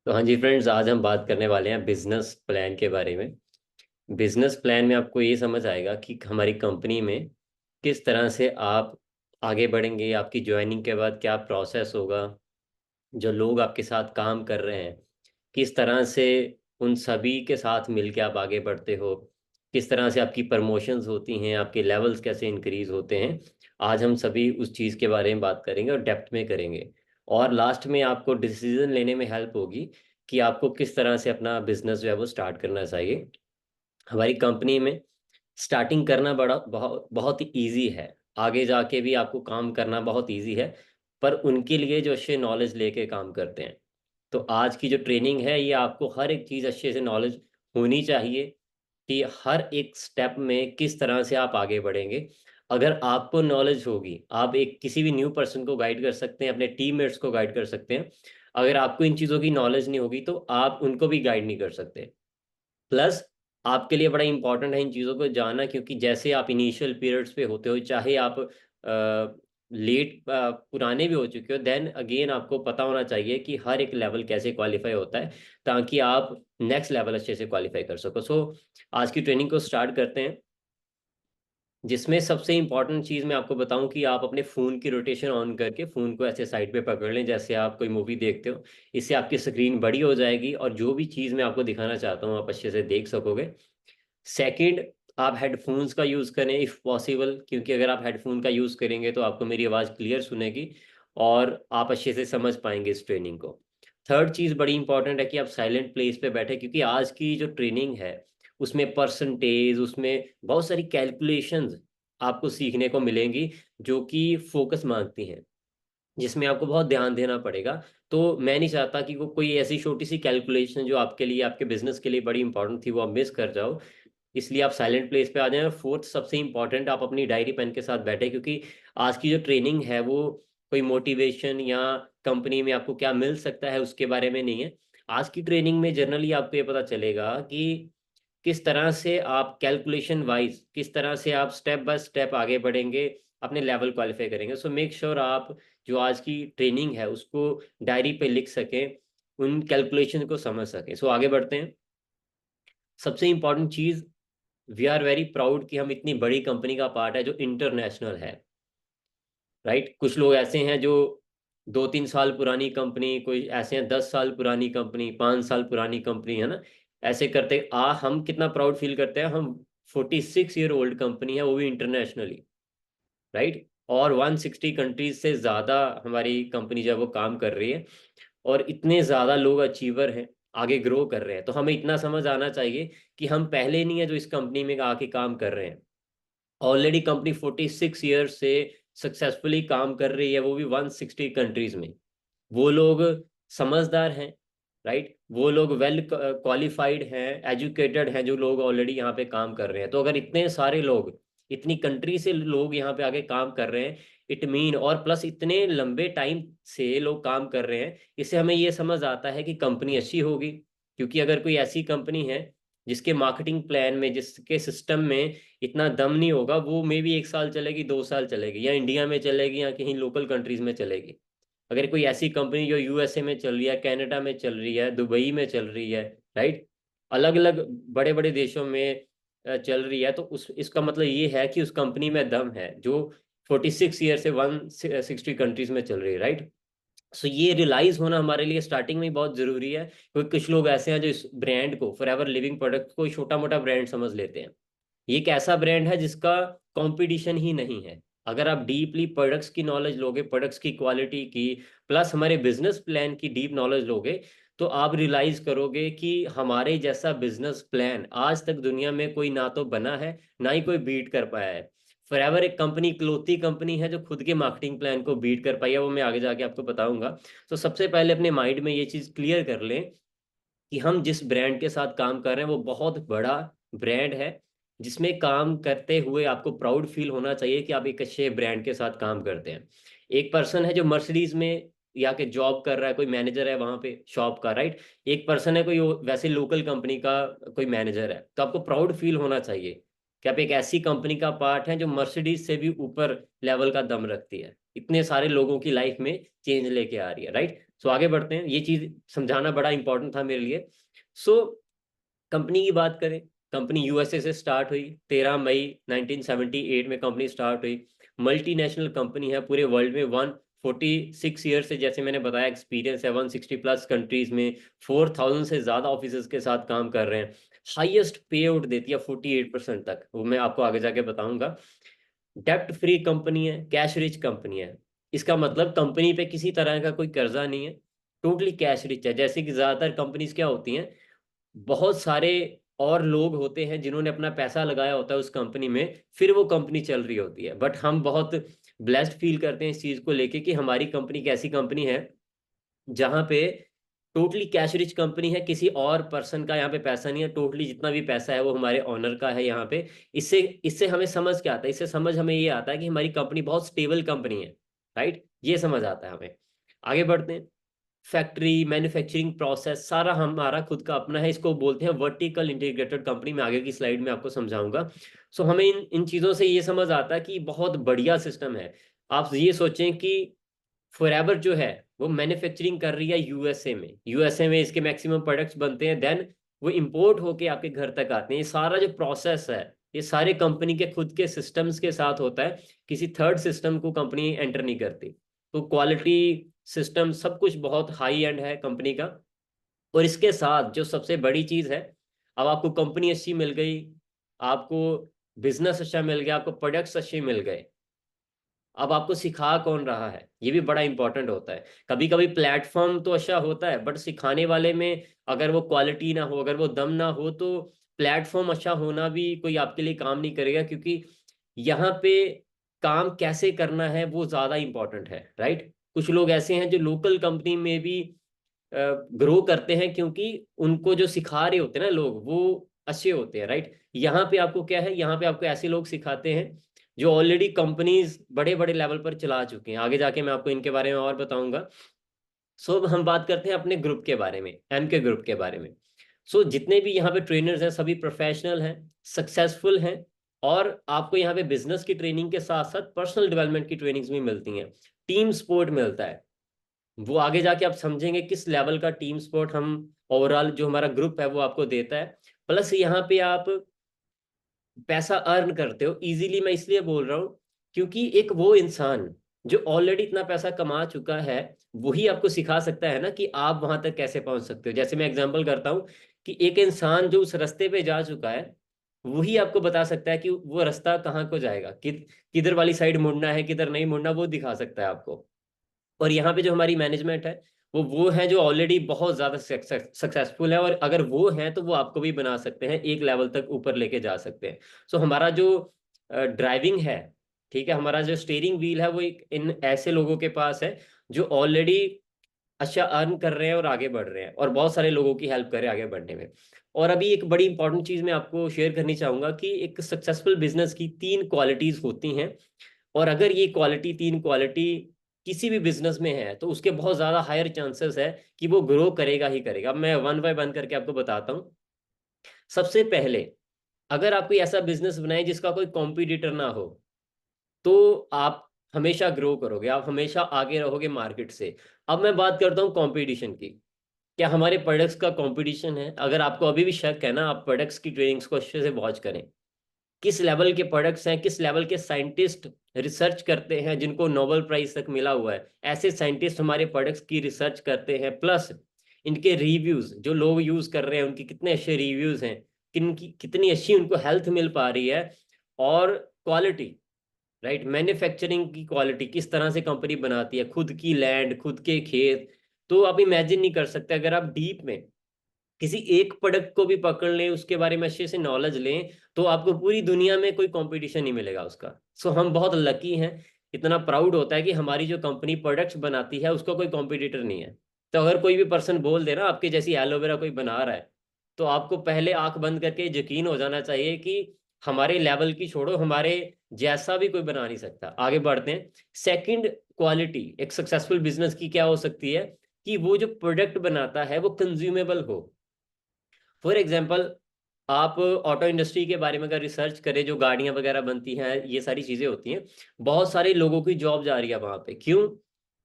तो हाँ जी फ्रेंड्स, आज हम बात करने वाले हैं बिजनेस प्लान के बारे में। बिजनेस प्लान में आपको ये समझ आएगा कि हमारी कंपनी में किस तरह से आप आगे बढ़ेंगे, आपकी ज्वाइनिंग के बाद क्या प्रोसेस होगा, जो लोग आपके साथ काम कर रहे हैं किस तरह से उन सभी के साथ मिलके आप आगे बढ़ते हो, किस तरह से आपकी प्रमोशंस होती हैं, आपके लेवल्स कैसे इंक्रीज होते हैं। आज हम सभी उस चीज़ के बारे में बात करेंगे और डेप्थ में करेंगे। और लास्ट में आपको डिसीजन लेने में हेल्प होगी कि आपको किस तरह से अपना बिजनेस जो है वो स्टार्ट करना चाहिए। हमारी कंपनी में स्टार्टिंग करना बड़ा बहुत बहुत ही ईजी है। आगे जाके भी आपको काम करना बहुत ईजी है, पर उनके लिए जो अच्छे नॉलेज लेके काम करते हैं। तो आज की जो ट्रेनिंग है ये आपको हर एक चीज़ अच्छे से नॉलेज होनी चाहिए कि हर एक स्टेप में किस तरह से आप आगे बढ़ेंगे। अगर आपको नॉलेज होगी, आप एक किसी भी न्यू पर्सन को गाइड कर सकते हैं, अपने टीममेट्स को गाइड कर सकते हैं। अगर आपको इन चीज़ों की नॉलेज नहीं होगी तो आप उनको भी गाइड नहीं कर सकते। प्लस आपके लिए बड़ा इंपॉर्टेंट है इन चीज़ों को जानना, क्योंकि जैसे आप इनिशियल पीरियड्स पे होते हो, चाहे आप लेट पुराने भी हो चुके हो, देन अगेन आपको पता होना चाहिए कि हर एक लेवल कैसे क्वालिफाई होता है, ताकि आप नेक्स्ट लेवल अच्छे से क्वालिफाई कर सको। सो आज की ट्रेनिंग को स्टार्ट करते हैं, जिसमें सबसे इंपॉर्टेंट चीज़ मैं आपको बताऊं कि आप अपने फ़ोन की रोटेशन ऑन करके फ़ोन को ऐसे साइड पे पकड़ लें जैसे आप कोई मूवी देखते हो। इससे आपकी स्क्रीन बड़ी हो जाएगी और जो भी चीज़ मैं आपको दिखाना चाहता हूँ आप अच्छे से देख सकोगे। सेकंड, आप हेडफोन्स का यूज़ करें इफ़ पॉसिबल, क्योंकि अगर आप हेडफोन का यूज़ करेंगे तो आपको मेरी आवाज़ क्लियर सुनेगी और आप अच्छे से समझ पाएंगे इस ट्रेनिंग को। थर्ड चीज़ बड़ी इंपॉर्टेंट है कि आप साइलेंट प्लेस पे बैठे, क्योंकि आज की जो ट्रेनिंग है उसमें परसेंटेज, उसमें बहुत सारी कैलकुलेशंस आपको सीखने को मिलेंगी जो कि फोकस मांगती हैं, जिसमें आपको बहुत ध्यान देना पड़ेगा। तो मैं नहीं चाहता कि वो कोई ऐसी छोटी सी कैलकुलेशन जो आपके लिए, आपके बिजनेस के लिए बड़ी इंपॉर्टेंट थी, वो आप मिस कर जाओ। इसलिए आप साइलेंट प्लेस पे आ जाएं। और फोर्थ सबसे इंपॉर्टेंट, आप अपनी डायरी पेन के साथ बैठे, क्योंकि आज की जो ट्रेनिंग है वो कोई मोटिवेशन या कंपनी में आपको क्या मिल सकता है उसके बारे में नहीं है। आज की ट्रेनिंग में जनरली आपको ये पता चलेगा कि किस तरह से आप कैलकुलेशन वाइज, किस तरह से आप स्टेप बाय स्टेप आगे बढ़ेंगे, अपने लेवल क्वालिफाई करेंगे। सो मेक श्योर आप जो आज की ट्रेनिंग है उसको डायरी पे लिख सकें, उन कैलकुलेशन को समझ सकें। सो आगे बढ़ते हैं। सबसे इंपॉर्टेंट चीज़, वी आर वेरी प्राउड कि हम इतनी बड़ी कंपनी का पार्ट है जो इंटरनेशनल है। राइट, कुछ लोग ऐसे हैं जो 2-3 साल पुरानी कंपनी, कोई ऐसे हैं 10 साल पुरानी कंपनी, 5 साल पुरानी कंपनी, है ना। ऐसे करते हम कितना प्राउड फील करते हैं। हम 46 ईयर ओल्ड कंपनी है, वो भी इंटरनेशनली। राइट, और 160 कंट्रीज से ज़्यादा हमारी कंपनी जो है वो काम कर रही है, और इतने ज़्यादा लोग अचीवर हैं, आगे ग्रो कर रहे हैं। तो हमें इतना समझ आना चाहिए कि हम पहले नहीं है जो इस कंपनी में आके काम कर रहे हैं। ऑलरेडी कंपनी 46 ईयर से सक्सेसफुली काम कर रही है, वो भी 160 कंट्रीज में। वो लोग समझदार हैं, राइट, वो लोग वेल क्वालिफाइड हैं, एजुकेटेड हैं, जो लोग ऑलरेडी यहाँ पे काम कर रहे हैं। तो अगर इतने सारे लोग, इतनी कंट्री से लोग यहाँ पे आके काम कर रहे हैं, इट मीन, और प्लस इतने लंबे टाइम से लोग काम कर रहे हैं, इससे हमें ये समझ आता है कि कंपनी अच्छी होगी। क्योंकि अगर कोई ऐसी कंपनी है जिसके मार्केटिंग प्लान में, जिसके सिस्टम में इतना दम नहीं होगा, वो मे भी 1 साल चलेगी, 2 साल चलेगी, या इंडिया में चलेगी या कहीं लोकल कंट्रीज में चलेगी। अगर कोई ऐसी कंपनी जो यूएसए में चल रही है, कनाडा में चल रही है, दुबई में चल रही है, राइट, अलग अलग बड़े बड़े देशों में चल रही है, तो उस इसका मतलब ये है कि उस कंपनी में दम है जो 46 ईयर से 160 कंट्रीज में चल रही है, राइट। सो ये रियलाइज होना हमारे लिए स्टार्टिंग में ही बहुत जरूरी है, क्योंकि कुछ लोग ऐसे हैं जो इस ब्रांड को, फॉरएवर लिविंग प्रोडक्ट को छोटा मोटा ब्रांड समझ लेते हैं। ये एक ऐसा ब्रांड है जिसका कंपटीशन ही नहीं है। अगर आप डीपली प्रोडक्ट्स की नॉलेज लोगे, प्रोडक्ट्स की क्वालिटी की, प्लस हमारे बिजनेस प्लान की डीप नॉलेज लोगे, तो आप रियलाइज करोगे कि हमारे जैसा बिजनेस प्लान आज तक दुनिया में कोई ना तो बना है, ना ही कोई बीट कर पाया है। फॉरएवर एक कंपनी, इकलौती कंपनी है जो खुद के मार्केटिंग प्लान को बीट कर पाई है, वो मैं आगे जाके आपको बताऊंगा। तो सबसे पहले अपने माइंड में ये चीज़ क्लियर कर लें कि हम जिस ब्रांड के साथ काम कर रहे हैं वो बहुत बड़ा ब्रांड है, जिसमें काम करते हुए आपको प्राउड फील होना चाहिए कि आप एक अच्छे ब्रांड के साथ काम करते हैं। एक पर्सन है जो मर्सिडीज में या के जॉब कर रहा है, कोई मैनेजर है वहां पे शॉप का, राइट। एक पर्सन है कोई वैसे लोकल कंपनी का कोई मैनेजर है, तो आपको प्राउड फील होना चाहिए कि आप एक ऐसी कंपनी का पार्ट है जो मर्सिडीज से भी ऊपर लेवल का दम रखती है, इतने सारे लोगों की लाइफ में चेंज लेके आ रही है, राइट। सो आगे बढ़ते हैं, ये चीज समझाना बड़ा इंपॉर्टेंट था मेरे लिए। सो कंपनी की बात करें, कंपनी यूएसए से स्टार्ट हुई, 13 मई 1978 में कंपनी स्टार्ट हुई। मल्टीनेशनल कंपनी है, पूरे वर्ल्ड में 146 ईयर से, जैसे मैंने बताया, एक्सपीरियंस है, 160+ कंट्रीज में 4000 से ज़्यादा ऑफिसर्स के साथ काम कर रहे हैं। हाईएस्ट पे आउट देती है 48% तक, वो मैं आपको आगे जाके बताऊंगा। डेप्ट फ्री कंपनी है, कैश रिच कंपनी है। इसका मतलब कंपनी पे किसी तरह का कोई कर्जा नहीं है, टोटली कैश रिच है। जैसे कि ज़्यादातर कंपनीज क्या होती हैं, बहुत सारे और लोग होते हैं जिन्होंने अपना पैसा लगाया होता है उस कंपनी में, फिर वो कंपनी चल रही होती है। बट हम बहुत ब्लेस्ड फील करते हैं इस चीज़ को लेके कि हमारी कंपनी एक ऐसी कंपनी है जहाँ पे टोटली कैश रिच कंपनी है, किसी और पर्सन का यहाँ पे पैसा नहीं है, टोटली जितना भी पैसा है वो हमारे ऑनर का है यहाँ पे। इससे इससे हमें समझ क्या आता है, इससे समझ हमें ये आता है कि हमारी कंपनी बहुत स्टेबल कंपनी है, राइट, ये समझ आता है हमें। आगे बढ़ते हैं। फैक्ट्री, मैन्युफैक्चरिंग प्रोसेस सारा हमारा खुद का अपना है, इसको बोलते हैं वर्टिकल इंटीग्रेटेड कंपनी। मैं आगे की स्लाइड में आपको समझाऊंगा। सो हमें इन इन चीज़ों से ये समझ आता है कि बहुत बढ़िया सिस्टम है। आप ये सोचें कि फॉरएवर जो है वो मैन्युफैक्चरिंग कर रही है यूएसए में, यूएसए में इसके मैक्सिमम प्रोडक्ट्स बनते हैं, देन वो इंपोर्ट होके आपके घर तक आते हैं। ये सारा जो प्रोसेस है, ये सारे कंपनी के खुद के सिस्टम्स के साथ होता है, किसी थर्ड सिस्टम को कंपनी एंटर नहीं करती। तो क्वालिटी सिस्टम सब कुछ बहुत हाई एंड है कंपनी का। और इसके साथ जो सबसे बड़ी चीज़ है, अब आपको कंपनी अच्छी मिल गई, आपको बिजनेस अच्छा मिल गया, आपको प्रोडक्ट्स अच्छे मिल गए, अब आपको सिखा कौन रहा है, ये भी बड़ा इंपॉर्टेंट होता है। कभी कभी प्लेटफॉर्म तो अच्छा होता है, बट सिखाने वाले में अगर वो क्वालिटी ना हो, अगर वो दम ना हो, तो प्लेटफॉर्म अच्छा होना भी कोई आपके लिए काम नहीं करेगा। क्योंकि यहाँ पे काम कैसे करना है वो ज़्यादा इंपॉर्टेंट है, राइट। कुछ लोग ऐसे हैं जो लोकल कंपनी में भी ग्रो करते हैं, क्योंकि उनको जो सिखा रहे होते हैं ना लोग, वो अच्छे होते हैं, राइट। यहाँ पे आपको क्या है, यहाँ पे आपको ऐसे लोग सिखाते हैं जो ऑलरेडी कंपनीज बड़े बड़े लेवल पर चला चुके हैं। आगे जाके मैं आपको इनके बारे में और बताऊंगा। सो अब हम बात करते हैं अपने ग्रुप के बारे में, एम के ग्रुप के बारे में। सो जितने भी यहाँ पे ट्रेनर्स हैं सभी प्रोफेशनल हैं, सक्सेसफुल हैं, और आपको यहाँ पे बिजनेस की ट्रेनिंग के साथ साथ पर्सनल डेवलपमेंट की ट्रेनिंग्स भी मिलती हैं, टीम सपोर्ट मिलता है। वो आगे जाके आप समझेंगे किस लेवल का टीम सपोर्ट हम ओवरऑल जो हमारा ग्रुप है वो आपको देता है। प्लस यहाँ पे आप पैसा अर्न करते हो इजीली। मैं इसलिए बोल रहा हूँ क्योंकि एक वो इंसान जो ऑलरेडी इतना पैसा कमा चुका है, वही आपको सिखा सकता है ना कि आप वहां तक कैसे पहुंच सकते हो। जैसे मैं एग्जांपल करता हूँ कि एक इंसान जो उस रास्ते पे जा चुका है, वही आपको बता सकता है कि वो रास्ता कहाँ को जाएगा, किधर वाली साइड मुड़ना है, किधर नहीं मुड़ना, वो दिखा सकता है आपको। और यहाँ पे जो हमारी मैनेजमेंट है, वो है जो ऑलरेडी बहुत ज़्यादा सक्सेसफुल है, और अगर वो हैं तो वो आपको भी बना सकते हैं, एक लेवल तक ऊपर लेके जा सकते हैं। सो हमारा जो ड्राइविंग है, ठीक है, हमारा जो स्टीयरिंग व्हील है, वो एक इन ऐसे लोगों के पास है जो ऑलरेडी अच्छा अर्न कर रहे हैं और आगे बढ़ रहे हैं, और बहुत सारे लोगों की हेल्प कर रहे हैं आगे बढ़ने में। और अभी एक बड़ी इंपॉर्टेंट चीज़ मैं आपको शेयर करनी चाहूँगा कि एक सक्सेसफुल बिजनेस की 3 क्वालिटीज़ होती हैं। और अगर ये क्वालिटी, 3 क्वालिटी किसी भी बिजनेस में है, तो उसके बहुत ज़्यादा हायर चांसेस है कि वो ग्रो करेगा ही करेगा। अब मैं वन बाय वन करके आपको बताता हूँ। सबसे पहले, अगर आप कोई ऐसा बिजनेस बनाए जिसका कोई कॉम्पिटिटर ना हो, तो आप हमेशा ग्रो करोगे, आप हमेशा आगे रहोगे मार्केट से। अब मैं बात करता हूँ कंपटीशन की। क्या हमारे प्रोडक्ट्स का कंपटीशन है? अगर आपको अभी भी शक है ना, आप प्रोडक्ट्स की ट्रेनिंग्स को अच्छे से वॉच करें। किस लेवल के प्रोडक्ट्स हैं, किस लेवल के साइंटिस्ट रिसर्च करते हैं जिनको नोबेल प्राइज तक मिला हुआ है, ऐसे साइंटिस्ट हमारे प्रोडक्ट्स की रिसर्च करते हैं। प्लस इनके रिव्यूज जो लोग यूज कर रहे हैं, उनके कितने अच्छे रिव्यूज हैं, कितनी अच्छी उनको हेल्थ मिल पा रही है, और क्वालिटी, राइट, मैन्युफैक्चरिंग की क्वालिटी किस तरह से कंपनी बनाती है, खुद की लैंड, खुद के खेत। तो आप इमेजिन नहीं कर सकते, अगर आप डीप में किसी एक प्रोडक्ट को भी पकड़ लें, उसके बारे में अच्छे से नॉलेज लें, तो आपको पूरी दुनिया में कोई कंपटीशन नहीं मिलेगा उसका। सो हम बहुत लकी हैं, इतना प्राउड होता है कि हमारी जो कंपनी प्रोडक्ट्स बनाती है उसका कोई कॉम्पिटिटर नहीं है। तो अगर कोई भी पर्सन बोल दे ना आपके जैसी एलोवेरा कोई बना रहा है, तो आपको पहले आंख बंद करके यकीन हो जाना चाहिए कि हमारे लेवल की छोड़ो, हमारे जैसा भी कोई बना नहीं सकता। आगे बढ़ते हैं। सेकंड क्वालिटी एक सक्सेसफुल बिजनेस की क्या हो सकती है, कि वो जो प्रोडक्ट बनाता है वो कंज्यूमेबल हो। फॉर एग्जाम्पल, आप ऑटो इंडस्ट्री के बारे में अगर रिसर्च करें, जो गाड़ियां वगैरह बनती हैं, ये सारी चीज़ें होती हैं, बहुत सारे लोगों की जॉब जा रही है वहां पे। क्यों?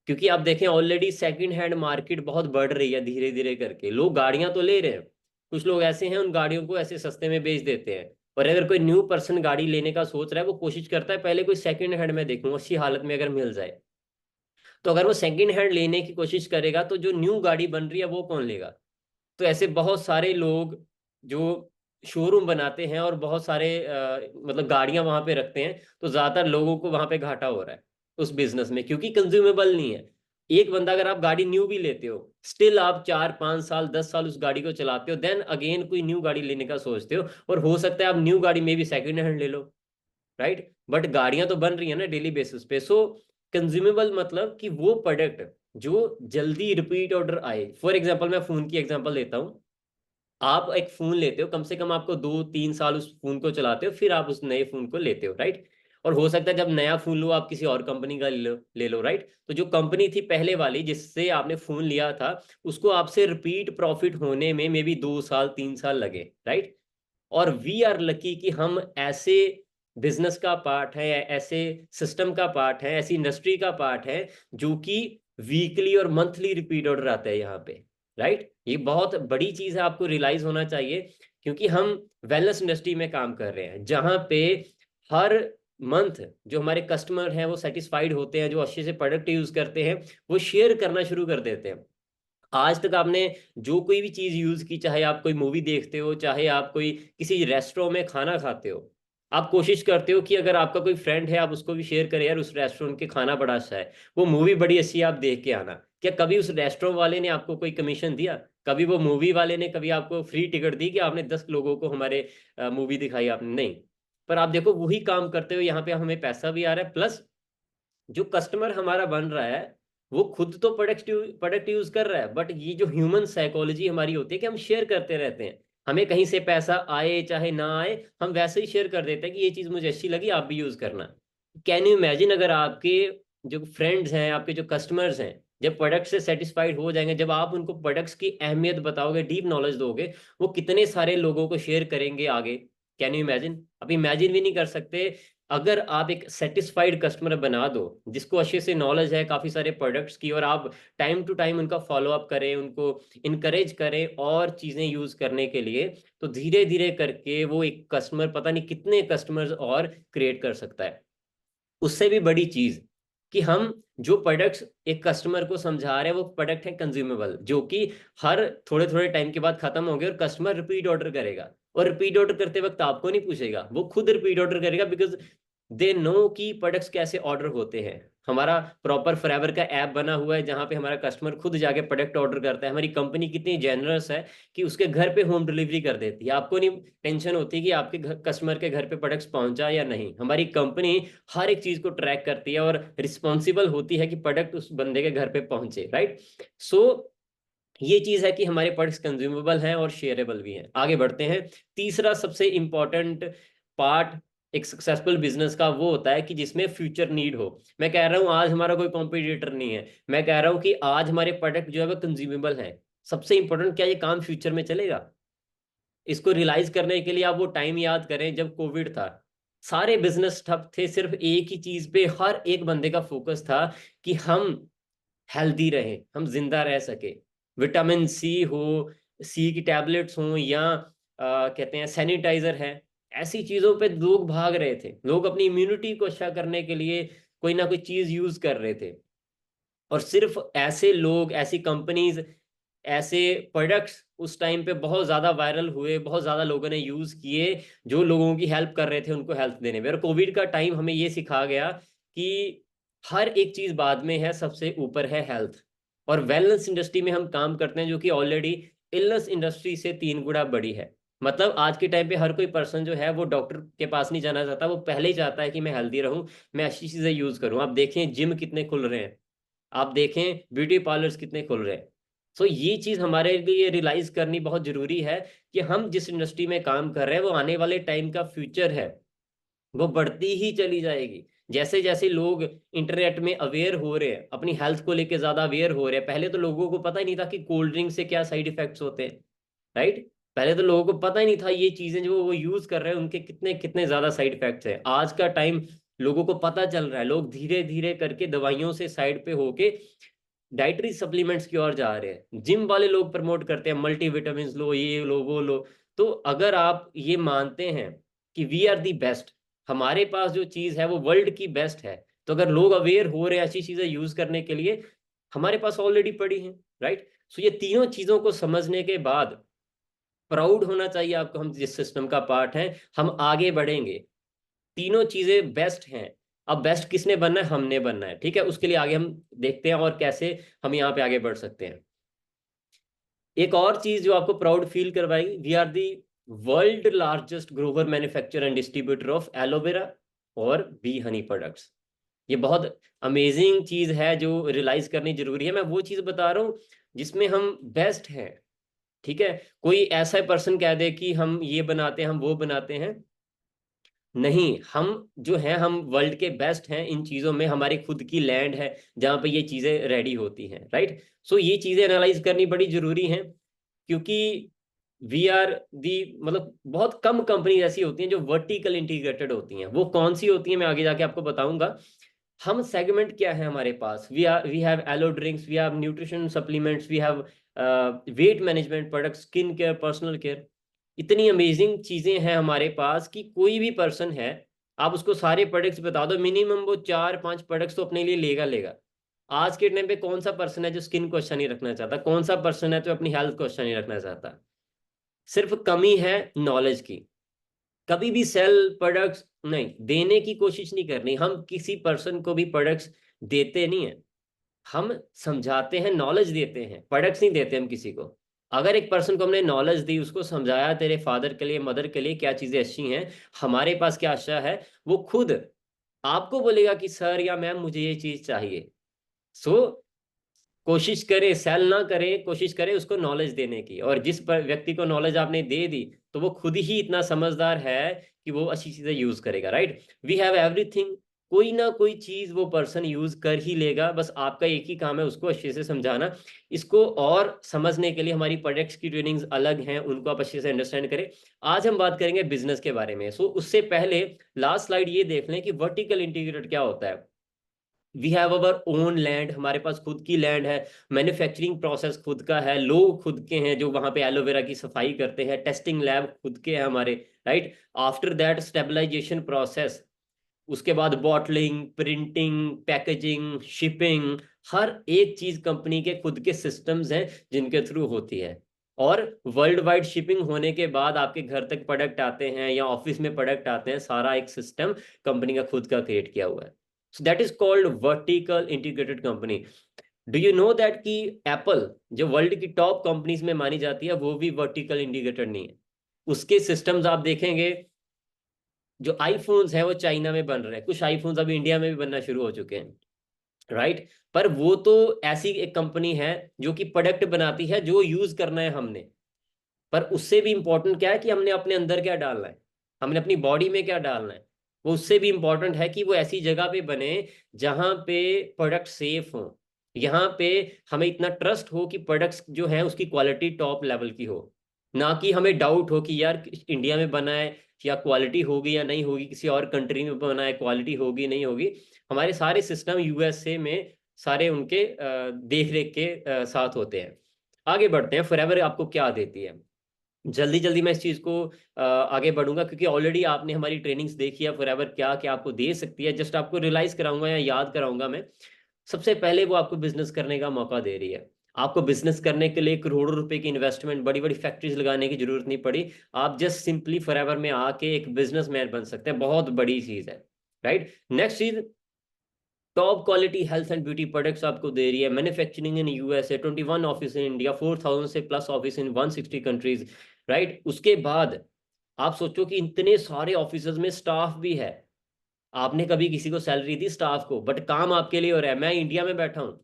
क्योंकि आप देखें ऑलरेडी सेकंड हैंड मार्केट बहुत बढ़ रही है धीरे धीरे करके, लोग गाड़ियां तो ले रहे हैं, कुछ लोग ऐसे हैं उन गाड़ियों को ऐसे सस्ते में बेच देते हैं। और अगर कोई न्यू पर्सन गाड़ी लेने का सोच रहा है, वो कोशिश करता है पहले कोई सेकंड हैंड में देखूं अच्छी हालत में अगर मिल जाए। तो अगर वो सेकंड हैंड लेने की कोशिश करेगा तो जो न्यू गाड़ी बन रही है वो कौन लेगा? तो ऐसे बहुत सारे लोग जो शोरूम बनाते हैं और बहुत सारे मतलब गाड़ियां वहां पे रखते हैं, तो ज्यादातर लोगों को वहां पे घाटा हो रहा है उस बिजनेस में, क्योंकि कंज्यूमेबल नहीं है। एक बंदा अगर आप गाड़ी न्यू भी लेते हो, स्टिल आप 4 5 साल 10 साल उस गाड़ी को चलाते हो, देन अगेन कोई न्यू गाड़ी लेने का सोचते हो, और हो सकता है आप न्यू गाड़ी में भी सेकंड हैंड ले लो, राइट? बट गाड़ियां तो बन रही है ना डेली बेसिस पे। सो कंज्यूमेबल मतलब कि वो प्रोडक्ट जो जल्दी रिपीट ऑर्डर आए। फॉर एग्जांपल मैं फोन की एग्जांपल देता हूँ। आप एक फोन लेते हो, कम से कम आपको 2 3 साल उस फोन को चलाते हो, फिर आप उस नए फोन को लेते हो, राइट? और हो सकता है जब नया फोन लो आप किसी और कंपनी का ले लो, राइट? तो जो कंपनी थी पहले वाली जिससे आपने फोन लिया था, उसको आपसे रिपीट प्रॉफिट होने में मे बी 2 साल 3 साल लगे, राइट? और वी आर लकी कि हम ऐसे बिजनेस का पार्ट है, ऐसे सिस्टम का पार्ट है, ऐसी इंडस्ट्री का पार्ट है जो कि वीकली और मंथली रिपीट ऑर्डर आता है यहाँ पे, राइट? ये बहुत बड़ी चीज है, आपको रियलाइज होना चाहिए। क्योंकि हम वेलनेस इंडस्ट्री में काम कर रहे हैं जहाँ पे हर मंथ जो हमारे कस्टमर हैं वो सेटिस्फाइड होते हैं, जो अच्छे से प्रोडक्ट यूज करते हैं, वो शेयर करना शुरू कर देते हैं। आज तक आपने जो कोई भी चीज यूज की, चाहे आप कोई मूवी देखते हो, चाहे आप कोई किसी रेस्टोरेंट में खाना खाते हो, आप कोशिश करते हो कि अगर आपका कोई फ्रेंड है आप उसको भी शेयर करें, यार उस रेस्टोरेंट के खाना बड़ा अच्छा है, वो मूवी बड़ी अच्छी है, आप देख के आना। क्या कभी उस रेस्टोरेंट वाले ने आपको कोई कमीशन दिया? कभी वो मूवी वाले ने कभी आपको फ्री टिकट दी कि आपने 10 लोगों को हमारे मूवी दिखाई? आपने नहीं। पर आप देखो वही काम करते हो, यहाँ पे हमें पैसा भी आ रहा है, प्लस जो कस्टमर हमारा बन रहा है वो खुद तो प्रोडक्ट यूज कर रहा है, बट ये जो ह्यूमन साइकोलॉजी हमारी होती है कि हम शेयर करते रहते हैं। हमें कहीं से पैसा आए चाहे ना आए, हम वैसे ही शेयर कर देते हैं कि ये चीज मुझे अच्छी लगी, आप भी यूज करना। कैन यू इमेजिन अगर आपके जो फ्रेंड्स हैं, आपके जो कस्टमर्स हैं, जब प्रोडक्ट से सेटिस्फाइड हो जाएंगे, जब आप उनको प्रोडक्ट्स की अहमियत बताओगे, डीप नॉलेज दोगे, वो कितने सारे लोगों को शेयर करेंगे आगे? Can you imagine? अब इमेजिन भी नहीं कर सकते। अगर आप एक सेटिस्फाइड कस्टमर बना दो जिसको अच्छे से नॉलेज है काफ़ी सारे प्रोडक्ट्स की, और आप टाइम टू टाइम उनका फॉलो अप करें, उनको इनकरेज करें और चीज़ें यूज़ करने के लिए, तो धीरे धीरे करके वो एक कस्टमर पता नहीं कितने कस्टमर्स और क्रिएट कर सकता है। उससे भी बड़ी चीज कि हम जो प्रोडक्ट्स एक कस्टमर को समझा रहे हैं वो प्रोडक्ट है कंज्यूमेबल, जो कि हर थोड़े थोड़े टाइम के बाद खत्म हो गए, और कस्टमर रिपीट ऑर्डर करेगा। और रिपीट ऑर्डर करते वक्त आपको नहीं पूछेगा, वो खुद रिपीट ऑर्डर करेगा, बिकॉज दे नो कि प्रोडक्ट्स कैसे ऑर्डर होते हैं। हमारा प्रॉपर फॉरएवर का ऐप बना हुआ है जहां पे हमारा कस्टमर खुद जाके प्रोडक्ट ऑर्डर करता है। हमारी कंपनी कितनी जेनरस है कि उसके घर पे होम डिलीवरी कर देती है, आपको नहीं टेंशन होती कि आपके कस्टमर के घर पे प्रोडक्ट्स पहुंचा या नहीं। हमारी कंपनी हर एक चीज को ट्रैक करती है और रिस्पॉन्सिबल होती है कि प्रोडक्ट उस बंदे के घर पे पहुंचे, राइट? सो ये चीज है कि हमारे प्रोडक्ट्स कंज्यूमेबल हैं और शेयरेबल भी हैं। आगे बढ़ते हैं। तीसरा सबसे इंपॉर्टेंट पार्ट एक सक्सेसफुल बिजनेस का वो होता है कि जिसमें फ्यूचर नीड हो। मैं कह रहा हूं आज हमारा कोई कॉम्पिटिटर नहीं है, मैं कह रहा हूं कि आज हमारे प्रोडक्ट जो है वो कंज्यूमेबल है। सबसे इंपॉर्टेंट क्या ये काम फ्यूचर में चलेगा? इसको रियलाइज करने के लिए आप वो टाइम याद करें जब कोविड था, सारे बिजनेस ठप थे, सिर्फ एक ही चीज पे हर एक बंदे का फोकस था कि हम हेल्दी रहे, हम जिंदा रह सके। विटामिन सी हो, सी की टैबलेट्स हो, या कहते हैं सैनिटाइजर है, ऐसी चीजों पे लोग भाग रहे थे। लोग अपनी इम्यूनिटी को अच्छा करने के लिए कोई ना कोई चीज यूज कर रहे थे। और सिर्फ ऐसे लोग, ऐसी कंपनीज, ऐसे प्रोडक्ट्स उस टाइम पे बहुत ज्यादा वायरल हुए, बहुत ज्यादा लोगों ने यूज किए, जो लोगों की हेल्प कर रहे थे उनको हेल्प देने में। और कोविड का टाइम हमें ये सिखा गया कि हर एक चीज बाद में है, सबसे ऊपर है हेल्थ। और वेलनेस इंडस्ट्री में हम काम करते हैं जो कि ऑलरेडी इलनेस इंडस्ट्री से 3 गुना बड़ी है। मतलब आज के टाइम पे हर कोई पर्सन जो है वो डॉक्टर के पास नहीं जाना चाहता, वो पहले ही चाहता है कि मैं हेल्दी रहूं, मैं अच्छी चीजें यूज करूं। आप देखें जिम कितने खुल रहे हैं, आप देखें ब्यूटी पार्लर्स कितने खुल रहे हैं। सो ये चीज हमारे लिए रियलाइज करनी बहुत जरूरी है कि हम जिस इंडस्ट्री में काम कर रहे हैं वो आने वाले टाइम का फ्यूचर है, वो बढ़ती ही चली जाएगी। जैसे जैसे लोग इंटरनेट में अवेयर हो रहे हैं, अपनी हेल्थ को लेके ज्यादा अवेयर हो रहे हैं। पहले तो लोगों को पता ही नहीं था कि कोल्ड ड्रिंक से क्या साइड इफेक्ट्स होते हैं, राइट? पहले तो लोगों को पता ही नहीं था ये चीजें जो वो यूज कर रहे हैं उनके कितने कितने ज्यादा साइड इफेक्ट्स हैं। आज का टाइम लोगों को पता चल रहा है, लोग धीरे धीरे करके दवाइयों से साइड पे होके डाइटरी सप्लीमेंट्स की ओर जा रहे हैं। जिम वाले लोग प्रमोट करते हैं मल्टीविटामिन लो, ये लो, वो लो। तो अगर आप ये मानते हैं कि वी आर दी बेस्ट, हमारे पास जो चीज है वो वर्ल्ड की बेस्ट है, तो अगर लोग अवेयर हो रहे हैं अच्छी चीजें यूज करने के लिए, हमारे पास ऑलरेडी पड़ी हैं, राइट। सो ये तीनों चीजों को समझने के बाद प्राउड होना चाहिए आपको, हम जिस सिस्टम का पार्ट है, हम आगे बढ़ेंगे। तीनों चीजें बेस्ट हैं। अब बेस्ट किसने बनना है? हमने बनना है, ठीक है। उसके लिए आगे हम देखते हैं और कैसे हम यहाँ पे आगे बढ़ सकते हैं। एक और चीज जो आपको प्राउड फील करवाएगी, we are the world largest grower manufacture and distributor of aloe vera और बी हनी प्रोडक्ट्स। ये बहुत अमेजिंग चीज है जो रियलाइज करनी जरूरी है। मैं वो चीज बता रहा हूँ जिसमें हम बेस्ट हैं, ठीक है। कोई ऐसा पर्सन कह दे कि हम ये बनाते हैं, हम वो बनाते हैं, नहीं। हम जो हैं, हम वर्ल्ड के बेस्ट हैं इन चीजों में। हमारी खुद की लैंड है जहां पे ये चीजें रेडी होती हैं, राइट। सो ये चीजें एनालाइज करनी बड़ी जरूरी हैं, क्योंकि वी आर दी, मतलब बहुत कम कंपनी ऐसी होती हैं जो वर्टिकल इंटीग्रेटेड होती हैं। वो कौन सी होती हैं मैं आगे जाके आपको बताऊंगा। हम सेगमेंट क्या है हमारे पास, we have aloe drinks, we have nutrition supplements, we have weight management product, skin care, personal care. इतनी अमेजिंग चीजें हैं हमारे पास कि कोई भी पर्सन है, आप उसको सारे प्रोडक्ट्स बता दो, मिनिमम वो 4-5 प्रोडक्ट्स तो अपने लिए लेगा लेगा। आज के टाइम पे कौन सा पर्सन है जो स्किन को अच्छा नहीं रखना चाहता? कौन सा पर्सन है जो अपनी हेल्थ को अच्छा नहीं रखना चाहता? सिर्फ कमी है नॉलेज की। कभी भी सेल प्रोडक्ट्स नहीं देने की कोशिश नहीं करनी। हम किसी पर्सन को भी प्रोडक्ट्स देते नहीं है, हम समझाते हैं, नॉलेज देते हैं, प्रोडक्ट्स नहीं देते हम किसी को। अगर एक पर्सन को हमने नॉलेज दी, उसको समझाया तेरे फादर के लिए, मदर के लिए क्या चीजें अच्छी हैं, हमारे पास क्या अच्छा है, वो खुद आपको बोलेगा कि सर या मैम मुझे ये चीज चाहिए। सो कोशिश करे, सेल ना करे, कोशिश करे उसको नॉलेज देने की। और जिस व्यक्ति को नॉलेज आपने दे दी, तो वो खुद ही इतना समझदार है कि वो अच्छी चीजें यूज करेगा, राइट। वी हैव एवरीथिंग, कोई ना कोई चीज वो पर्सन यूज कर ही लेगा। बस आपका एक ही काम है उसको अच्छे से समझाना। इसको और समझने के लिए हमारी प्रोडक्ट्स की ट्रेनिंग्स अलग हैं, उनको आप अच्छे से अंडरस्टैंड करें। आज हम बात करेंगे बिजनेस के बारे में। सो उससे पहले लास्ट स्लाइड ये देख लें कि वर्टिकल इंटीग्रेटेड क्या होता है। We have our own land, हमारे पास खुद की लैंड है। मैन्युफैक्चरिंग प्रोसेस खुद का है, लोग खुद के हैं जो वहां पे एलोवेरा की सफाई करते हैं। टेस्टिंग लैब खुद के हैं हमारे, right. After that stabilisation process, उसके बाद बॉटलिंग, प्रिंटिंग, पैकेजिंग, शिपिंग, हर एक चीज कंपनी के खुद के सिस्टम्स हैं जिनके थ्रू होती है। और वर्ल्ड वाइड शिपिंग होने के बाद आपके घर तक प्रोडक्ट आते हैं या ऑफिस में प्रोडक्ट आते हैं, सारा एक सिस्टम कंपनी का खुद का क्रिएट किया हुआ है। So that is called vertical integrated company. Do you know that कि एप्पल जो वर्ल्ड की टॉप कंपनीज में मानी जाती है, वो भी वर्टिकल इंटीग्रेटेड नहीं है। उसके सिस्टम्स आप देखेंगे, जो आईफोन्स हैं वो चाइना में बन रहे हैं, कुछ आईफोन्स अभी इंडिया में भी बनना शुरू हो चुके हैं, राइट। पर वो तो ऐसी एक कंपनी है जो कि प्रोडक्ट बनाती है जो यूज करना है हमने। पर उससे भी इंपॉर्टेंट क्या है कि हमने अपने अंदर क्या डालना है, हमने अपनी बॉडी में क्या डालना है। वो उससे भी इंपॉर्टेंट है कि वो ऐसी जगह पे बने जहां पे प्रोडक्ट सेफ हो, यहाँ पे हमें इतना ट्रस्ट हो कि प्रोडक्ट्स जो है उसकी क्वालिटी टॉप लेवल की हो। ना कि हमें डाउट हो कि यार इंडिया में बना है या क्वालिटी होगी या नहीं होगी, किसी और कंट्री में बना है क्वालिटी होगी नहीं होगी। हमारे सारे सिस्टम यूएसए में सारे उनके देख रेख के साथ होते हैं। आगे बढ़ते हैं। फॉरएवर आपको क्या देती है? जल्दी जल्दी मैं इस चीज को आगे बढ़ूंगा, क्योंकि ऑलरेडी आपने हमारी ट्रेनिंग्स देखी है फॉरएवर क्या क्या आपको दे सकती है। जस्ट आपको रियलाइज कराऊंगा या याद कराऊंगा मैं। सबसे पहले वो आपको बिजनेस करने का मौका दे रही है। आपको बिजनेस करने के लिए करोड़ों रुपए की इन्वेस्टमेंट, बड़ी बड़ी फैक्ट्रीज लगाने की जरूरत नहीं पड़ी। आप जस्ट सिंपली फॉरएवर में आके एक बिजनेसमैन बन सकते हैं। बहुत बड़ी चीज है, राइट। नेक्स्ट चीज, top quality health and beauty products आपको दे रही है। Manufacturing in USA, 21 office in India, 4000 से plus office in 160 countries, right. उसके बाद आप सोचो कि इतने सारे ऑफिस में स्टाफ भी है। आपने कभी किसी को सैलरी दी स्टाफ को? बट काम आपके लिए हो रहा है। मैं इंडिया में बैठा हूँ,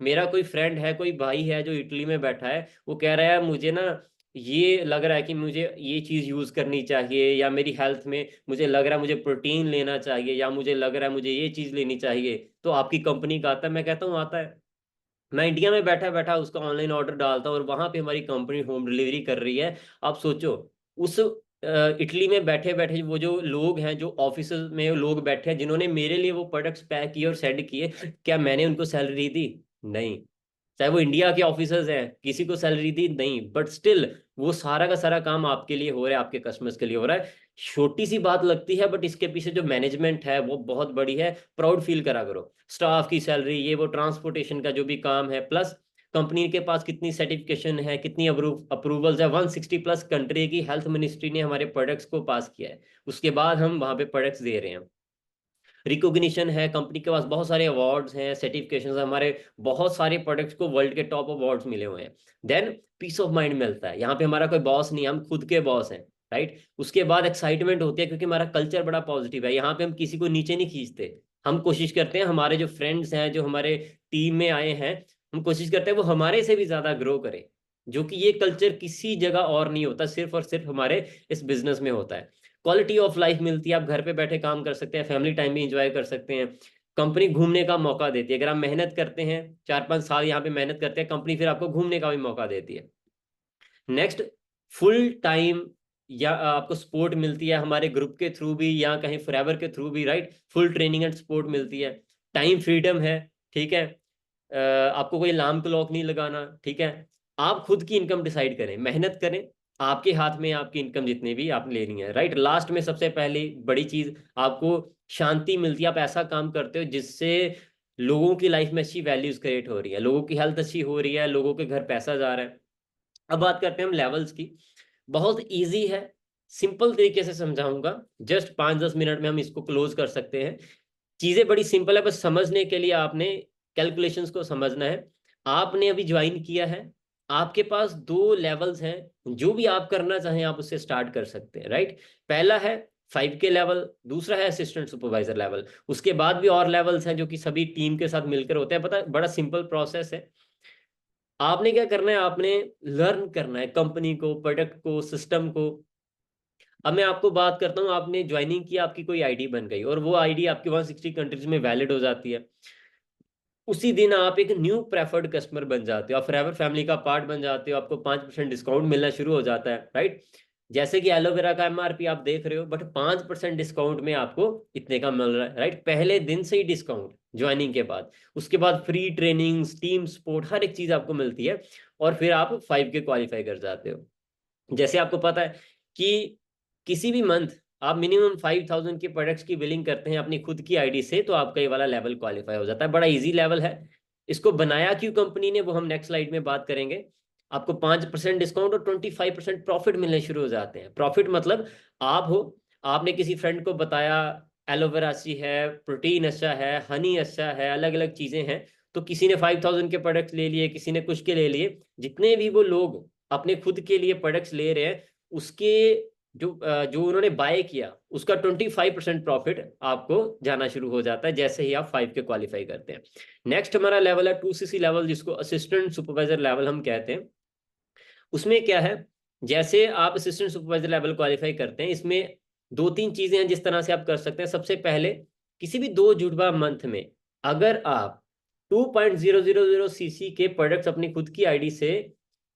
मेरा कोई फ्रेंड है, कोई भाई है जो इटली में बैठा है, वो कह रहा है मुझे ना ये लग रहा है कि मुझे ये चीज़ यूज़ करनी चाहिए, या मेरी हेल्थ में मुझे लग रहा है मुझे प्रोटीन लेना चाहिए, या मुझे लग रहा है मुझे ये चीज़ लेनी चाहिए, तो आपकी कंपनी का आता है? मैं कहता हूँ आता है। मैं इंडिया में बैठा बैठा उसका ऑनलाइन ऑर्डर डालता हूँ और वहां पे हमारी कंपनी होम डिलीवरी कर रही है। आप सोचो, उस इटली में बैठे बैठे वो जो लोग हैं, जो ऑफिस में लोग बैठे हैं, जिन्होंने मेरे लिए वो प्रोडक्ट्स पैक किए और सेंड किए, क्या मैंने उनको सैलरी दी? नहीं। चाहे वो इंडिया के ऑफिसर्स हैं, किसी को सैलरी दी? नहीं। बट स्टिल वो सारा का सारा काम आपके लिए हो रहा है, आपके कस्टमर्स के लिए हो रहा है। छोटी सी बात लगती है, बट इसके पीछे जो मैनेजमेंट है वो बहुत बड़ी है। प्राउड फील करा करो। स्टाफ की सैलरी, ये वो ट्रांसपोर्टेशन का जो भी काम है, प्लस कंपनी के पास कितनी सर्टिफिकेशन है, कितनी अप्रूवल्स है। 160 प्लस कंट्री की हेल्थ मिनिस्ट्री ने हमारे प्रोडक्ट्स को पास किया है, उसके बाद हम वहां पे प्रोडक्ट्स दे रहे हैं। रिकॉग्निशन है, कंपनी के पास बहुत सारे अवार्ड्स हैं, सर्टिफिकेशंस हैं, हमारे बहुत सारे प्रोडक्ट्स को वर्ल्ड के टॉप अवार्ड्स मिले हुए हैं। देन पीस ऑफ माइंड मिलता है, यहाँ पे हमारा कोई बॉस नहीं, हम खुद के बॉस हैं। राइट। उसके बाद एक्साइटमेंट होती है, क्योंकि हमारा कल्चर बड़ा पॉजिटिव है, यहाँ पे हम किसी को नीचे नहीं खींचते। हम कोशिश करते हैं हमारे जो फ्रेंड्स हैं, जो हमारे टीम में आए हैं, हम कोशिश करते हैं वो हमारे से भी ज्यादा ग्रो करें। जो कि ये कल्चर किसी जगह और नहीं होता, सिर्फ और सिर्फ हमारे इस बिजनेस में होता है। क्वालिटी ऑफ लाइफ मिलती है, आप घर पे बैठे काम कर सकते हैं, फैमिली टाइम भी इंजॉय कर सकते हैं। कंपनी घूमने का मौका देती है, अगर आप मेहनत करते हैं, 4-5 साल यहाँ पे मेहनत करते हैं, कंपनी फिर आपको घूमने का भी मौका देती है। नेक्स्ट, फुल टाइम या आपको सपोर्ट मिलती है हमारे ग्रुप के थ्रू भी, या कहीं फॉरएवर के थ्रू भी। Right. Full training and support मिलती है। टाइम फ्रीडम है। ठीक है। आपको कोई अलार्म क्लॉक नहीं लगाना। ठीक है। आप खुद की इनकम डिसाइड करें, मेहनत करें, आपके हाथ में आपकी इनकम जितनी भी आप लेनी है। राइट। लास्ट में सबसे पहली बड़ी चीज, आपको शांति मिलती है। आप ऐसा काम करते हो जिससे लोगों की लाइफ में अच्छी वैल्यूज क्रिएट हो रही है, लोगों की हेल्थ अच्छी हो रही है, लोगों के घर पैसा जा रहा है। अब बात करते हैं हम लेवल्स की। बहुत इजी है, सिंपल तरीके से समझाऊंगा, जस्ट 5-10 मिनट में हम इसको क्लोज कर सकते हैं। चीजें बड़ी सिंपल है, बस समझने के लिए आपने कैलकुलेशंस को समझना है। आपने अभी ज्वाइन किया है, आपके पास 2 लेवल्स हैं, जो भी आप करना चाहें आप उससे स्टार्ट कर सकते हैं। राइट। पहला है 5K लेवल, दूसरा है असिस्टेंट सुपरवाइजर लेवल, उसके बाद भी और लेवल्स हैं जो कि सभी टीम के साथ मिलकर होते हैं। पता, बड़ा सिंपल प्रोसेस है। आपने क्या करना है, आपने लर्न करना है कंपनी को, प्रोडक्ट को, सिस्टम को। अब मैं आपको बात करता हूँ, आपने ज्वाइनिंग की, आपकी कोई आईडी बन गई, और वो आईडी आपकी 160 कंट्रीज में वैलिड हो जाती है। उसी दिन आप एक न्यू प्रेफर्ड कस्टमर बन जाते हो, आप फॉरएवर फैमिली का पार्ट बन जाते हो, आपको 5% डिस्काउंट मिलना शुरू हो जाता है। राइट। जैसे कि एलोवेरा का एमआरपी आप देख रहे हो, बट 5% डिस्काउंट में आपको इतने का मिल रहा है। राइट। पहले दिन से ही डिस्काउंट ज्वाइनिंग के बाद, उसके बाद फ्री ट्रेनिंग्स, टीम सपोर्ट, हर एक चीज आपको मिलती है, और फिर आप 5K क्वालिफाई कर जाते हो। जैसे आपको पता है कि किसी भी मंथ आप मिनिमम 5,000 के प्रोडक्ट्स की बिलिंग करते हैं अपनी खुद की आईडी से, तो आपका ये वाला लेवल क्वालिफाई हो जाता है। बड़ा इजी लेवल है। इसको बनाया क्यों कंपनी ने, वो हम नेक्स्ट स्लाइड में बात करेंगे। आपको 5% डिस्काउंट और 25% प्रॉफिट मिलने शुरू हो जाते हैं। प्रॉफिट मतलब, आप हो, आपने किसी फ्रेंड को बताया एलोवेरा अच्छी है, प्रोटीन अच्छा है, हनी अच्छा है, अलग अलग चीजें हैं, तो किसी ने 5,000 के प्रोडक्ट्स ले लिए, किसी ने कुछ के ले लिए। जितने भी वो लोग अपने खुद के लिए प्रोडक्ट्स ले रहे हैं, उसके जो उन्होंने बाय किया, उसका 25% प्रॉफिट आपको जाना शुरू हो जाता है, जैसे ही आप 5K क्वालिफाई करते हैं। नेक्स्ट हमारा लेवल है 2CC लेवल, जिसको असिस्टेंट सुपरवाइजर लेवल हम कहते हैं। उसमें क्या है, जैसे आप असिस्टेंट सुपरवाइजर लेवल क्वालिफाई करते हैं, इसमें 2-3 चीजें हैं जिस तरह से आप कर सकते हैं। सबसे पहले, किसी भी 2 जुड़वा मंथ में अगर आप 2.000 सीसी के प्रोडक्ट्स अपनी खुद की आईडी से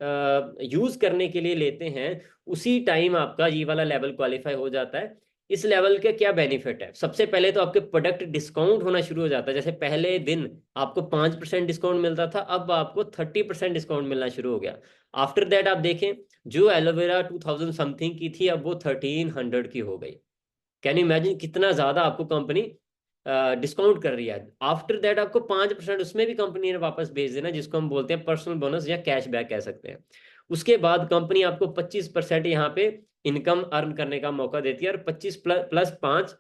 यूज करने के लिए लेते हैं, उसी टाइम आपका ये वाला लेवल क्वालिफाई हो जाता है। इस लेवल के क्या बेनिफिट है, सबसे पहले तो आपके प्रोडक्ट डिस्काउंट होना शुरू हो जाता है। जैसे पहले दिन आपको 5% डिस्काउंट मिलता था, अब आपको 30% डिस्काउंट मिलना शुरू हो गया। आफ्टर दैट आप देखें, जो एलोवेरा 2000 समथिंग की थी, अब वो 1300 की हो गई। कैन यू इमेजिन कितना ज्यादा आपको कंपनी डिस्काउंट कर रही है। आफ्टर दैट आपको 5% उसमें भी कंपनी ने वापस भेज देना, जिसको हम बोलते हैं पर्सनल बोनस या कैशबैक कह सकते हैं। उसके बाद कंपनी आपको 25% यहाँ पे इनकम अर्न करने का मौका देती है, और 25 प्लस 5,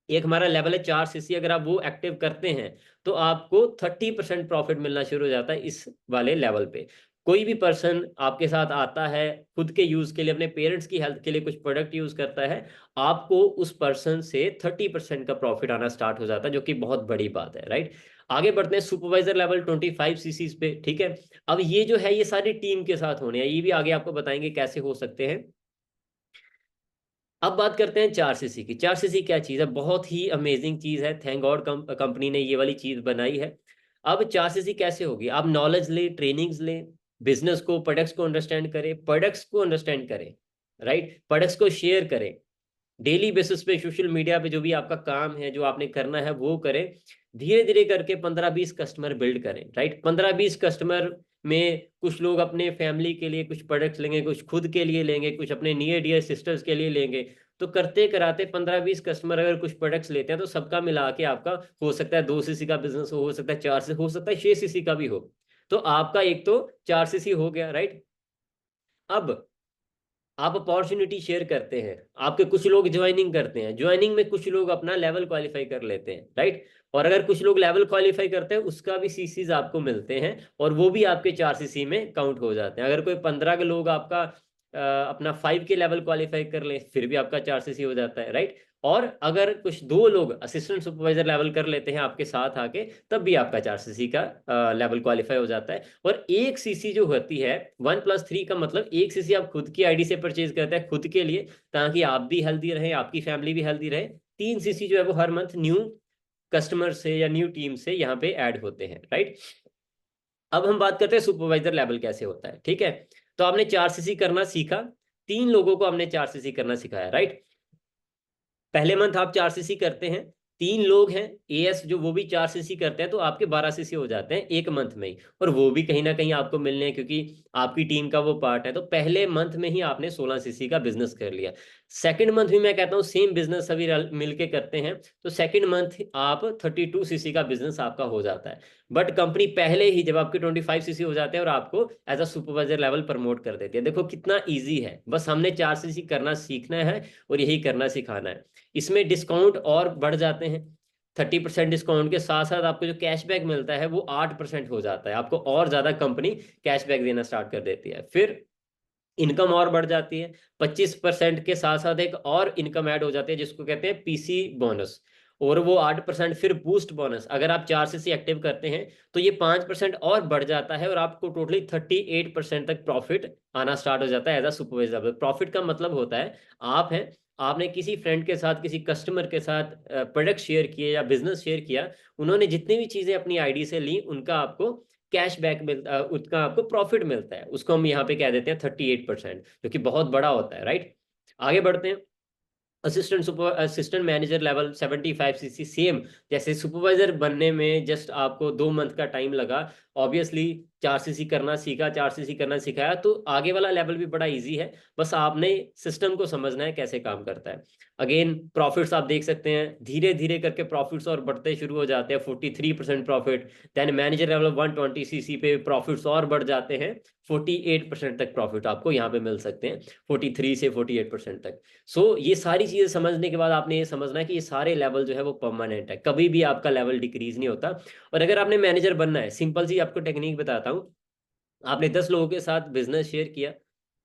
एक हमारा लेवल है 4CC, अगर आप वो एक्टिव करते हैं तो आपको 30% प्रॉफिट मिलना शुरू हो जाता है इस वाले लेवल पे। कोई भी पर्सन आपके साथ आता है, खुद के यूज के लिए, अपने पेरेंट्स की हेल्थ के लिए कुछ प्रोडक्ट यूज करता है, आपको उस पर्सन से 30% का प्रॉफिट आना स्टार्ट हो जाता है, जो कि बहुत बड़ी बात है। राइट। आगे बढ़ते हैं सुपरवाइजर लेवल 25CC पे। ठीक है। अब ये जो है, ये सारी टीम के साथ होने हैं, ये भी आगे आपको बताएंगे कैसे हो सकते हैं। अब बात करते हैं 4CC की। 4CC क्या चीज़ है, बहुत ही अमेजिंग चीज़ है, थैंक गॉड कंपनी ने ये वाली चीज़ बनाई है। अब 4CC कैसे होगी, आप नॉलेज ले, ट्रेनिंग्स ले, बिजनेस को, प्रोडक्ट्स को अंडरस्टैंड करें, प्रोडक्ट्स को अंडरस्टैंड करें, राइट, प्रोडक्ट्स को शेयर करें, डेली बेसिस पे सोशल मीडिया पे जो भी आपका काम है, जो आपने करना है वो करें। धीरे धीरे करके 15-20 कस्टमर बिल्ड करें, राइट। 15-20 कस्टमर में कुछ लोग अपने फैमिली के लिए कुछ प्रोडक्ट्स लेंगे, कुछ खुद के लिए लेंगे, कुछ अपने नियर डियर सिस्टर्स के लिए लेंगे। तो करते कराते 15-20 कस्टमर अगर कुछ प्रोडक्ट्स लेते हैं तो सबका मिला के आपका हो सकता है 2 सीसी का बिजनेस हो सकता है 4 से, हो सकता है 6 सीसी का भी हो। तो आपका एक तो 4 सीसी हो गया, राइट। अब आप अपॉर्चुनिटी शेयर करते हैं, आपके कुछ लोग ज्वाइनिंग करते हैं, ज्वाइनिंग में कुछ लोग अपना लेवल क्वालिफाई कर लेते हैं, राइट। और अगर कुछ लोग लेवल क्वालिफाई करते हैं उसका भी सीसीज आपको मिलते हैं, और वो भी आपके 4 सीसी में काउंट हो जाते हैं। अगर कोई 15 के लोग आपका अपना 5 के लेवल क्वालिफाई कर ले फिर भी आपका 4 सीसी हो जाता है, राइट। और अगर कुछ 2 लोग असिस्टेंट सुपरवाइजर लेवल कर लेते हैं आपके साथ आके, तब भी आपका 4 सीसी का लेवल क्वालिफाई हो जाता है। और 1 सीसी जो होती है, 1+3 का मतलब 1 सीसी आप खुद की आईडी से परचेज करते हैं खुद के लिए, ताकि आप भी हेल्दी रहे, आपकी फैमिली भी हेल्दी रहे। 3 सीसी जो है वो हर मंथ न्यू कस्टमर से या न्यू टीम से यहाँ पे ऐड होते हैं, राइट। अब हम बात करते हैं सुपरवाइजर लेवल कैसे होता है, ठीक है। तो आपने 4 सीसी करना सीखा, 3 लोगों को हमने 4 सीसी करना सिखाया, राइट। पहले मंथ आप 4 सीसी करते हैं, 3 लोग हैं एएस जो वो भी 4 सीसी करते हैं, तो आपके 12 सीसी हो जाते हैं एक मंथ में ही। और वो भी कहीं ना कहीं आपको मिलने हैं क्योंकि आपकी टीम का वो पार्ट है। तो पहले मंथ में ही आपने 16 सीसी का बिजनेस कर लिया। सेकंड मंथ भी मैं कहता हूँ सेम बिजनेस सभी मिलके करते हैं, तो सेकंड मंथ आप 32 सीसी का बिजनेस आपका हो जाता है। बट कंपनी पहले ही जब आपके 25 सीसी हो जाते हैं और आपको as a supervisor level promote कर देती है। देखो कितना ईजी है, बस हमने 4 सीसी करना सीखना है और यही करना सिखाना है। इसमें डिस्काउंट और बढ़ जाते हैं, 30% डिस्काउंट के साथ साथ आपको जो कैशबैक मिलता है वो 8% हो जाता है। आपको और ज्यादा कंपनी कैशबैक देना स्टार्ट कर देती है। फिर इनकम और बढ़ जाती है, 25% के साथ साथ एक और इनकम ऐड हो जाती है जिसको कहते हैं पीसी बोनस। और वो 8% फिर बूस्ट बोनस। अगर आप 4 सीसी एक्टिव करते हैं तो ये 5% और बढ़ जाता है, और आपको टोटली 38% तक प्रॉफिट आना स्टार्ट हो जाता है एज अ सुपरवाइजर। प्रॉफिट का मतलब होता है आप हैं, आपने किसी फ्रेंड के साथ किसी कस्टमर के साथ प्रोडक्ट शेयर किए या बिजनेस शेयर किया, उन्होंने जितनी भी चीजें अपनी आईडी से ली उनका आपको कैशबैक मिलता, उसका आपको प्रॉफिट मिलता है, उसको हम यहाँ पे कह देते हैं 38%, जो कि बहुत बड़ा होता है, राइट। आगे बढ़ते हैं। Assistant manager level 75 CC, same जैसे सुपरवाइजर बनने में जस्ट आपको 2 मंथ का टाइम लगा। ऑब्वियसली 4 सीसी करना सीखा, 4 सीसी करना सिखाया, तो आगे वाला लेवल भी बड़ा इजी है। बस आपने सिस्टम को समझना है कैसे काम करता है। अगेन प्रॉफिट्स आप देख सकते हैं, धीरे धीरे करके प्रॉफिट्स और बढ़ते शुरू हो जाते हैं। 43% profit, then manager level 120 CC पे प्रॉफिट्स और बढ़ जाते हैं, 48% तक प्रॉफिट आपको यहाँ पे मिल सकते हैं, 43 से 48% तक। सो ये सारी चीजें समझने के बाद आपने ये समझना है कि ये सारे लेवल जो है वो परमानेंट है, कभी भी आपका लेवल डिक्रीज नहीं होता। और अगर आपने मैनेजर बनना है, सिंपल सी आपको टेक्निक बताता हूँ। आपने 10 लोगों के साथ बिजनेस शेयर किया,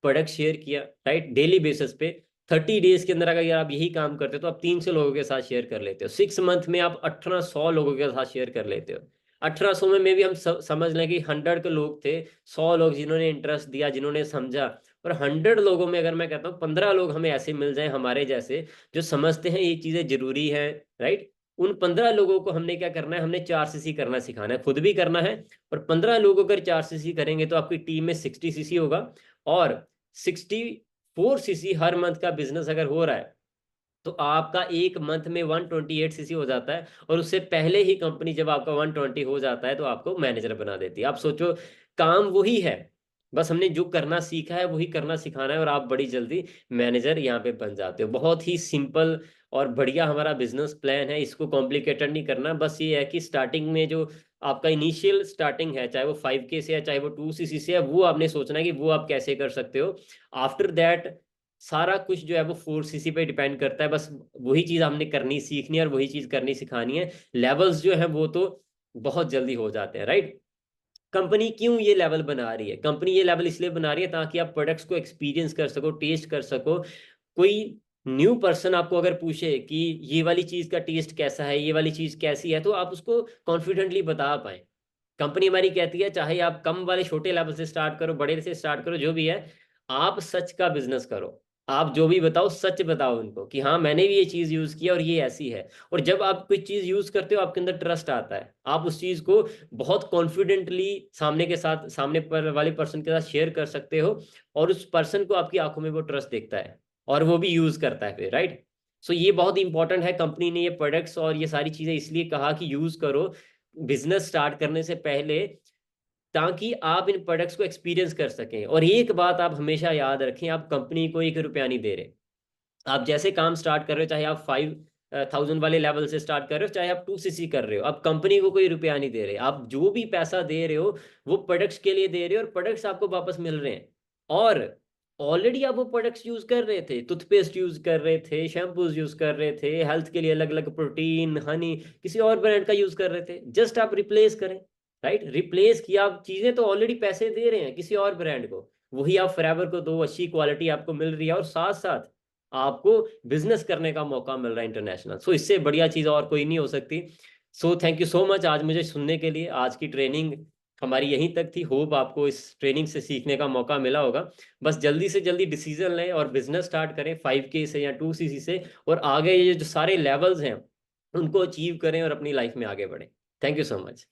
प्रोडक्ट शेयर किया, राइट, डेली बेसिस पे। 30 डेज के अंदर अगर आप यही काम करते हो तो आप 300 लोगों के साथ शेयर कर लेते हो। 6 मंथ में आप 1800 लोगों के साथ शेयर कर लेते हो। 1800 में भी हम समझ लें कि 100 के लोग थे, 100 लोग जिन्होंने इंटरेस्ट दिया, जिन्होंने समझा। और 100 लोगों में अगर मैं कहता हूँ 15 लोग हमें ऐसे मिल जाए हमारे जैसे, जो समझते हैं ये चीजें जरूरी है, राइट। उन 15 लोगों को हमने क्या करना है, हमने 4 सीसी करना सिखाना है, खुद भी करना है। और 15 लोग अगर 4 सीसी करेंगे तो आपकी टीम में 60 सीसी होगा। और 64 सीसी हर मंथ का बिजनेस अगर हो रहा है तो आपका एक मंथ में 128 सीसी हो जाता है। और उससे पहले ही कंपनी जब आपका 120 हो जाता है तो आपको मैनेजर बना देती है। आप सोचो, काम वही है, बस हमने जो करना सीखा है वही करना सिखाना है, और आप बड़ी जल्दी मैनेजर यहाँ पे बन जाते हो। बहुत ही सिंपल और बढ़िया हमारा बिजनेस प्लान है, इसको कॉम्प्लिकेटेड नहीं करना। बस ये है कि स्टार्टिंग में जो आपका इनिशियल स्टार्टिंग है, चाहे वो 5K से है चाहे वो 2 सीसी से है, वो आपने सोचना है कि वो आप कैसे कर सकते हो। आफ्टर दैट सारा कुछ जो है वो 4 सीसी पे डिपेंड करता है। बस वही चीज हमने करनी सीखनी है और वही चीज करनी सिखानी है। लेवल्स जो है वो तो बहुत जल्दी हो जाते हैं, राइट। कंपनी क्यों ये लेवल बना रही है? कंपनी ये लेवल इसलिए बना रही है ताकि आप प्रोडक्ट्स को एक्सपीरियंस कर सको, टेस्ट कर सको। कोई न्यू पर्सन आपको अगर पूछे कि ये वाली चीज का टेस्ट कैसा है, ये वाली चीज कैसी है, तो आप उसको कॉन्फिडेंटली बता पाए। कंपनी हमारी कहती है चाहे आप कम वाले छोटे लेवल से स्टार्ट करो, बड़े से स्टार्ट करो, जो भी है, आप सच का बिजनेस करो। आप जो भी बताओ सच बताओ उनको कि हाँ मैंने भी ये चीज़ यूज़ की है और ये ऐसी है। और जब आप कोई चीज़ यूज़ करते हो आपके अंदर ट्रस्ट आता है, आप उस चीज़ को बहुत कॉन्फिडेंटली सामने पर वाले पर्सन के साथ शेयर कर सकते हो, और उस पर्सन को आपकी आंखों में वो ट्रस्ट देखता है और वो भी यूज़ करता है फिर, राइट। सो ये बहुत इंपॉर्टेंट है। कंपनी ने ये प्रोडक्ट्स और ये सारी चीज़ें इसलिए कहा कि यूज़ करो बिजनेस स्टार्ट करने से पहले, ताकि आप इन प्रोडक्ट्स को एक्सपीरियंस कर सकें। और एक बात आप हमेशा याद रखें, आप कंपनी को 1 रुपया नहीं दे रहे। आप जैसे काम स्टार्ट कर रहे हो, चाहे आप 5,000 वाले लेवल से स्टार्ट कर रहे हो, चाहे आप 2cc कर रहे हो, आप कंपनी को कोई रुपया नहीं दे रहे। आप जो भी पैसा दे रहे हो वो प्रोडक्ट्स के लिए दे रहे हो, और प्रोडक्ट्स आपको वापस मिल रहे हैं। और ऑलरेडी आप वो प्रोडक्ट्स यूज कर रहे थे, टूथपेस्ट यूज कर रहे थे, शैम्पूज यूज कर रहे थे, हेल्थ के लिए अलग अलग प्रोटीन, हनी, किसी और ब्रांड का यूज कर रहे थे, जस्ट आप रिप्लेस करें। राइट, रिप्लेस किया, आप चीजें तो ऑलरेडी पैसे दे रहे हैं किसी और ब्रांड को, वही आप फॉरएवर को दो, अच्छी क्वालिटी आपको मिल रही है, और साथ साथ आपको बिजनेस करने का मौका मिल रहा है इंटरनेशनल। सो इससे बढ़िया चीज़ और कोई नहीं हो सकती। So thank you so much आज मुझे सुनने के लिए। आज की ट्रेनिंग हमारी यहीं तक थी। होप आपको इस ट्रेनिंग से सीखने का मौका मिला होगा। बस जल्दी से जल्दी डिसीजन लें और बिजनेस स्टार्ट करें 5K से या 2cc से, और आगे ये जो सारे लेवल्स हैं उनको अचीव करें और अपनी लाइफ में आगे बढ़ें। Thank you so much.